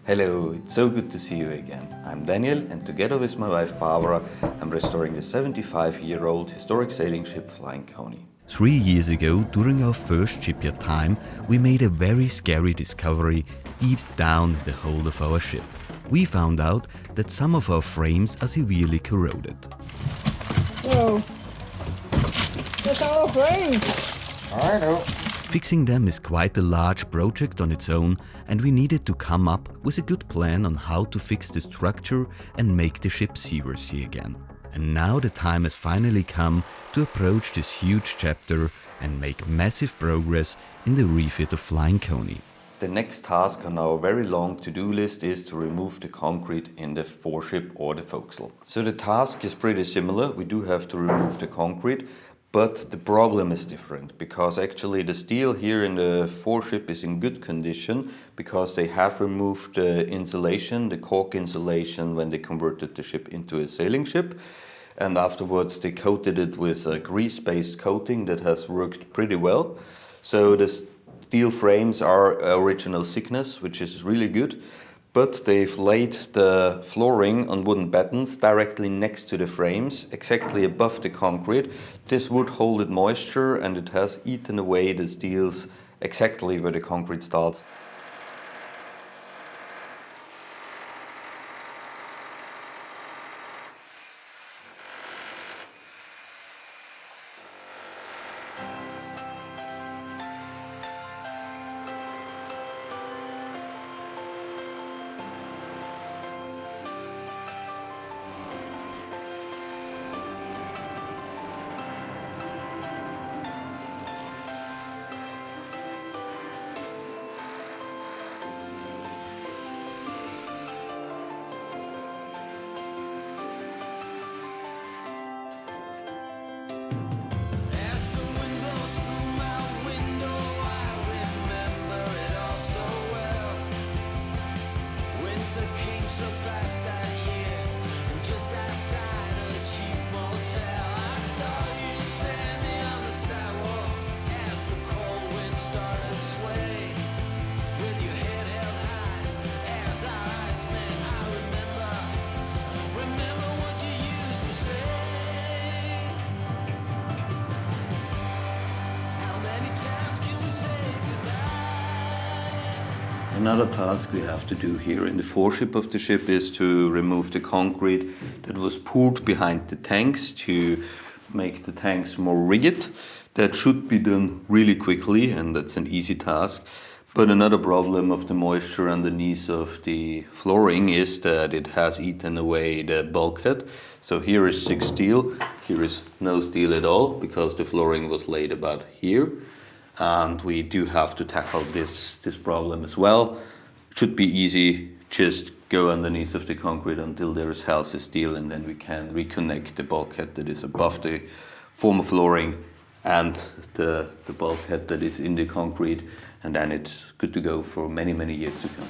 Hello, it's so good to see you again. I'm Daniel, and together with my wife Barbara, I'm restoring the 75-year-old historic sailing ship Flying Coney. 3 years ago, during our first shipyard time, we made a very scary discovery deep down in the hold of our ship. We found out that some of our frames are severely corroded. Whoa, that's our frame! I know. Fixing them is quite a large project on its own, and we needed to come up with a good plan on how to fix the structure and make the ship seaworthy again. And now the time has finally come to approach this huge chapter and make massive progress in the refit of Flying Coney. The next task on our very long to-do list is to remove the concrete in the foreship or the forecastle. So the task is pretty similar. We do have to remove the concrete, but the problem is different because actually the steel here in the foreship is in good condition because they have removed the insulation, the cork insulation, when they converted the ship into a sailing ship. And afterwards they coated it with a grease-based coating that has worked pretty well. So the steel frames are original thickness, which is really good. But they've laid the flooring on wooden battens directly next to the frames, exactly above the concrete. This would hold it moisture, and it has eaten away the steels exactly where the concrete starts. Another task we have to do here in the foreship of the ship is to remove the concrete that was poured behind the tanks to make the tanks more rigid. That should be done really quickly, and that's an easy task. But another problem of the moisture underneath of the flooring is that it has eaten away the bulkhead. So here is 6 steel, here is no steel at all because the flooring was laid about here. And we do have to tackle this problem as well. Should be easy, just go underneath of the concrete until there is healthy steel, and then we can reconnect the bulkhead that is above the former flooring and the bulkhead that is in the concrete, and then it's good to go for many, many years to come.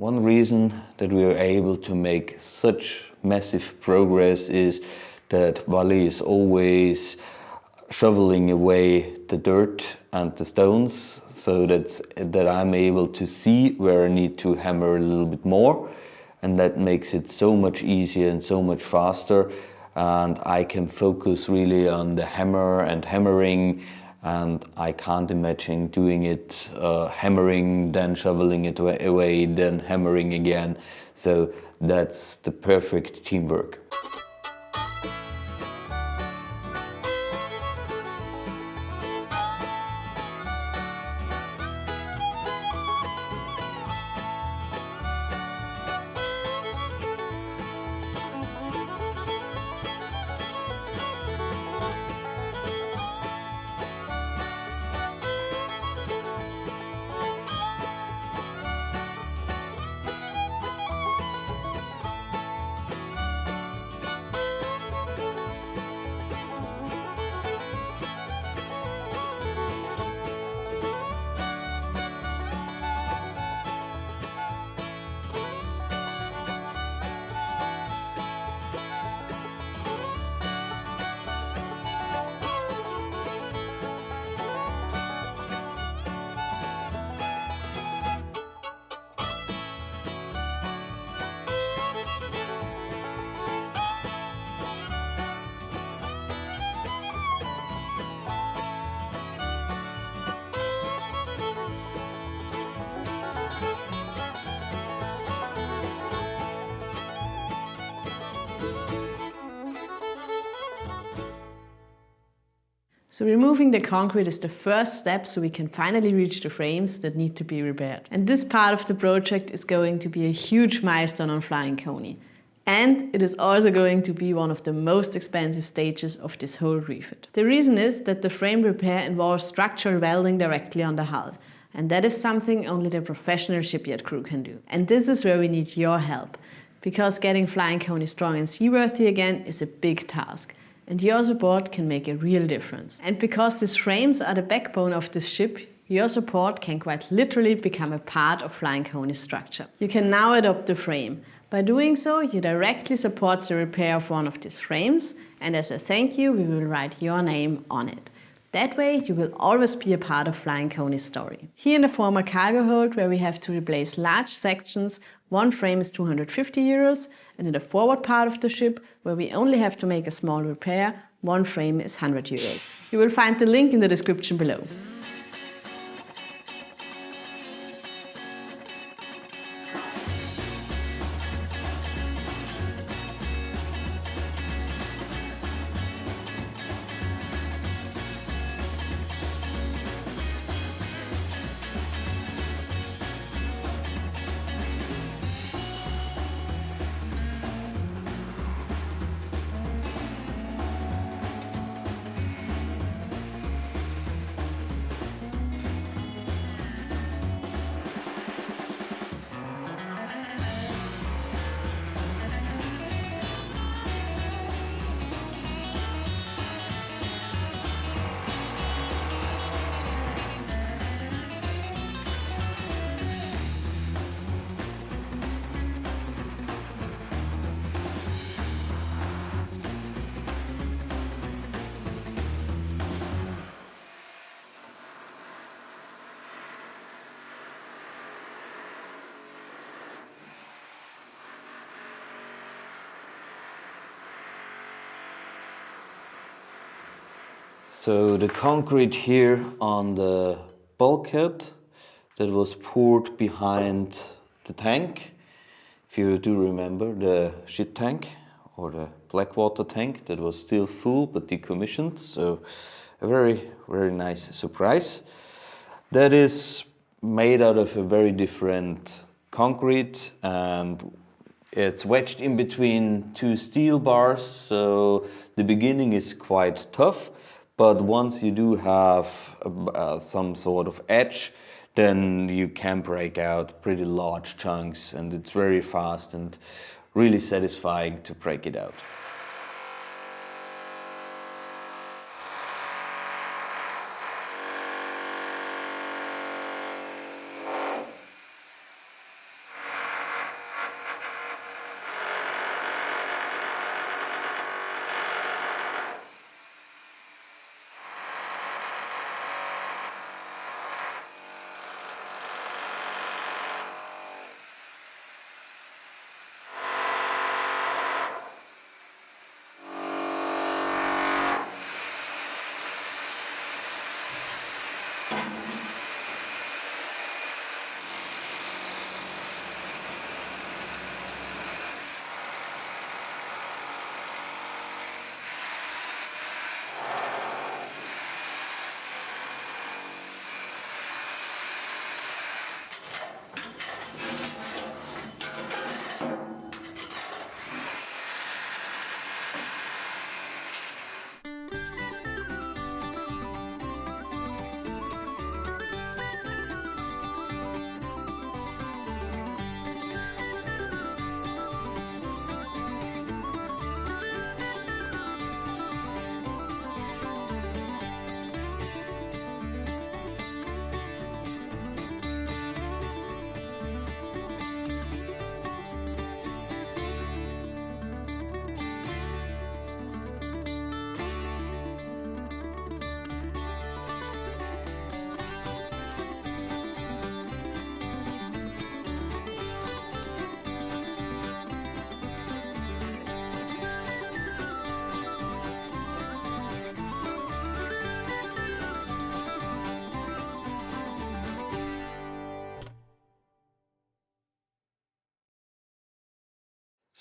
One reason that we are able to make such massive progress is that Wally is always shoveling away the dirt and the stones, so that I'm able to see where I need to hammer a little bit more, and that makes it so much easier and so much faster, and I can focus really on the hammer and hammering, and I can't imagine doing it hammering, then shoveling it away, then hammering again. So that's the perfect teamwork. So removing the concrete is the first step so we can finally reach the frames that need to be repaired. And this part of the project is going to be a huge milestone on Flying Coney. And it is also going to be one of the most expensive stages of this whole refit. The reason is that the frame repair involves structural welding directly on the hull. And that is something only the professional shipyard crew can do. And this is where we need your help. Because getting Flying Coney strong and seaworthy again is a big task. And your support can make a real difference. And because these frames are the backbone of this ship, your support can quite literally become a part of Flying Coney's structure. You can now adopt the frame. By doing so, you directly support the repair of one of these frames, and as a thank you, we will write your name on it. That way, you will always be a part of Flying Coney's story. Here in the former cargo hold, where we have to replace large sections, one frame is 250 euros, and in the forward part of the ship, where we only have to make a small repair, one frame is 100 euros. You will find the link in the description below. So the concrete here on the bulkhead that was poured behind the tank, if you do remember the shit tank or the black water tank that was still full but decommissioned, so a very, very nice surprise. That is made out of a very different concrete, and it's wedged in between two steel bars, so the beginning is quite tough. But once you do have some sort of edge, then you can break out pretty large chunks, and it's very fast and really satisfying to break it out.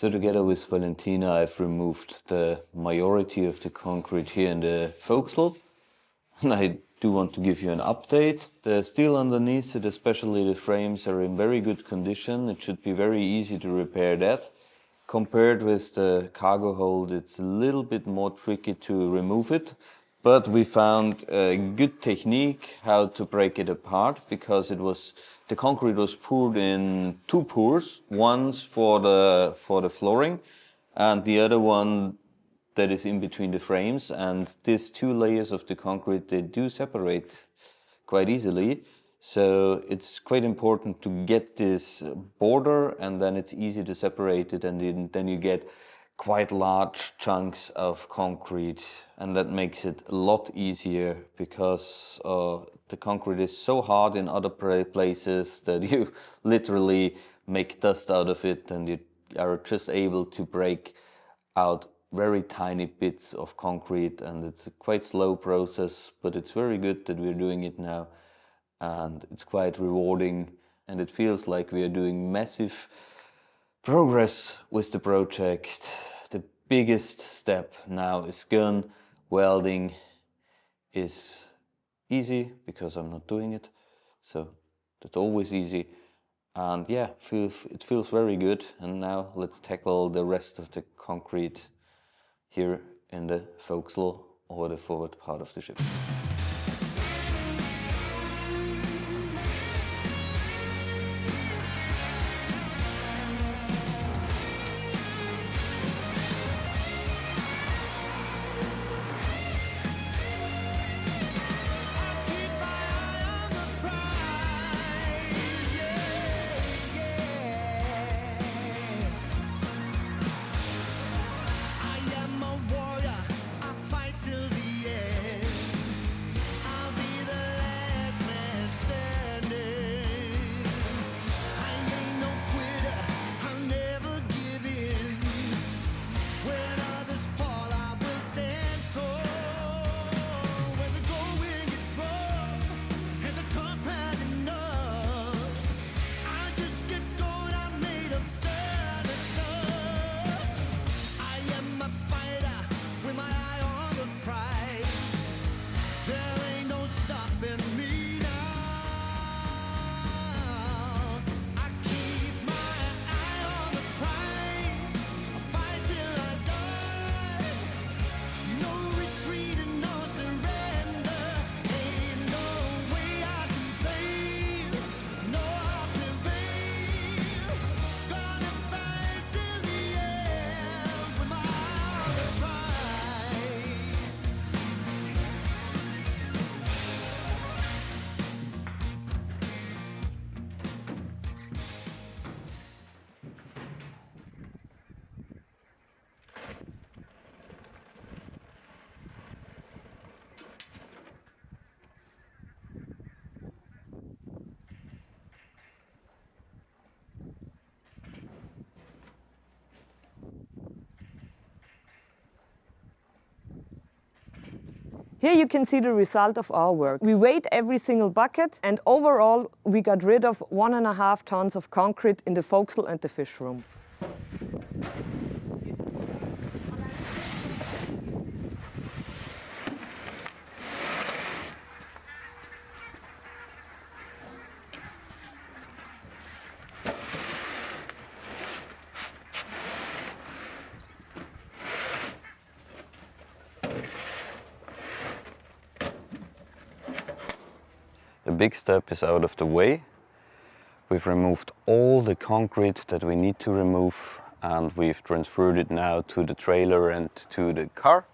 So together with Valentina, I've removed the majority of the concrete here in the forecastle. And I do want to give you an update. The steel underneath it, especially the frames, are in very good condition. It should be very easy to repair that. Compared with the cargo hold, it's a little bit more tricky to remove it. But we found a good technique how to break it apart, because the concrete was poured in two pours, one for the flooring and the other one that is in between the frames. And these two layers of the concrete, they do separate quite easily. So it's quite important to get this border, and then it's easy to separate it, and then you get quite large chunks of concrete, and that makes it a lot easier, because the concrete is so hard in other places that you literally make dust out of it, and you are just able to break out very tiny bits of concrete, and it's a quite slow process, but it's very good that we're doing it now, and it's quite rewarding, and it feels like we are doing massive progress with the project. The biggest step now is gone. Welding is easy because I'm not doing it, so that's always easy. And yeah, it feels very good. And now let's tackle the rest of the concrete here in the forecastle or the forward part of the ship. Here you can see the result of our work. We weighed every single bucket, and overall we got rid of 1.5 tons of concrete in the forecastle and the fish room. The big step is out of the way. We've removed all the concrete that we need to remove, and we've transferred it now to the trailer and to the car.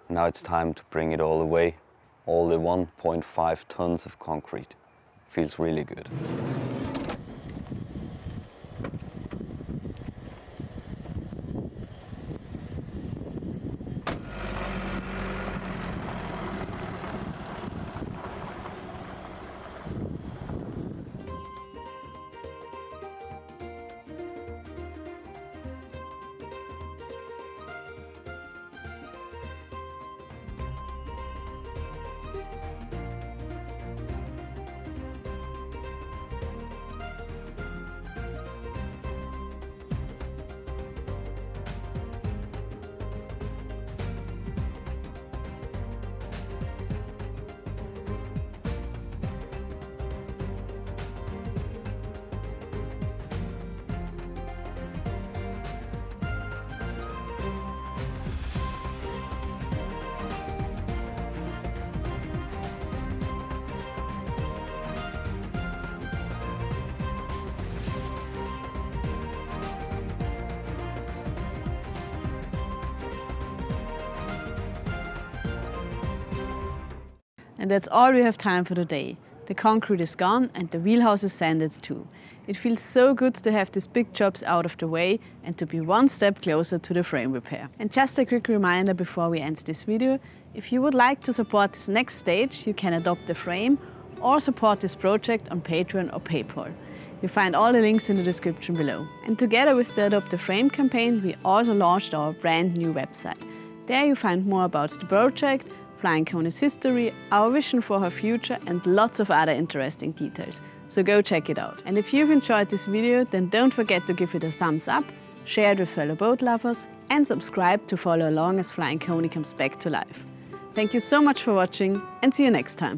Now it's time to bring it all away. All the 1.5 tons of concrete. Feels really good. And that's all we have time for today. The concrete is gone and the wheelhouse is sanded too. It feels so good to have these big jobs out of the way and to be one step closer to the frame repair. And just a quick reminder before we end this video, if you would like to support this next stage, you can adopt the frame or support this project on Patreon or PayPal. You'll find all the links in the description below. And together with the Adopt the Frame campaign, we also launched our brand new website. There you find more about the project, Flying Coney's history, our vision for her future and lots of other interesting details. So go check it out. And if you've enjoyed this video, then don't forget to give it a thumbs up, share it with fellow boat lovers and subscribe to follow along as Flying Coney comes back to life. Thank you so much for watching and see you next time.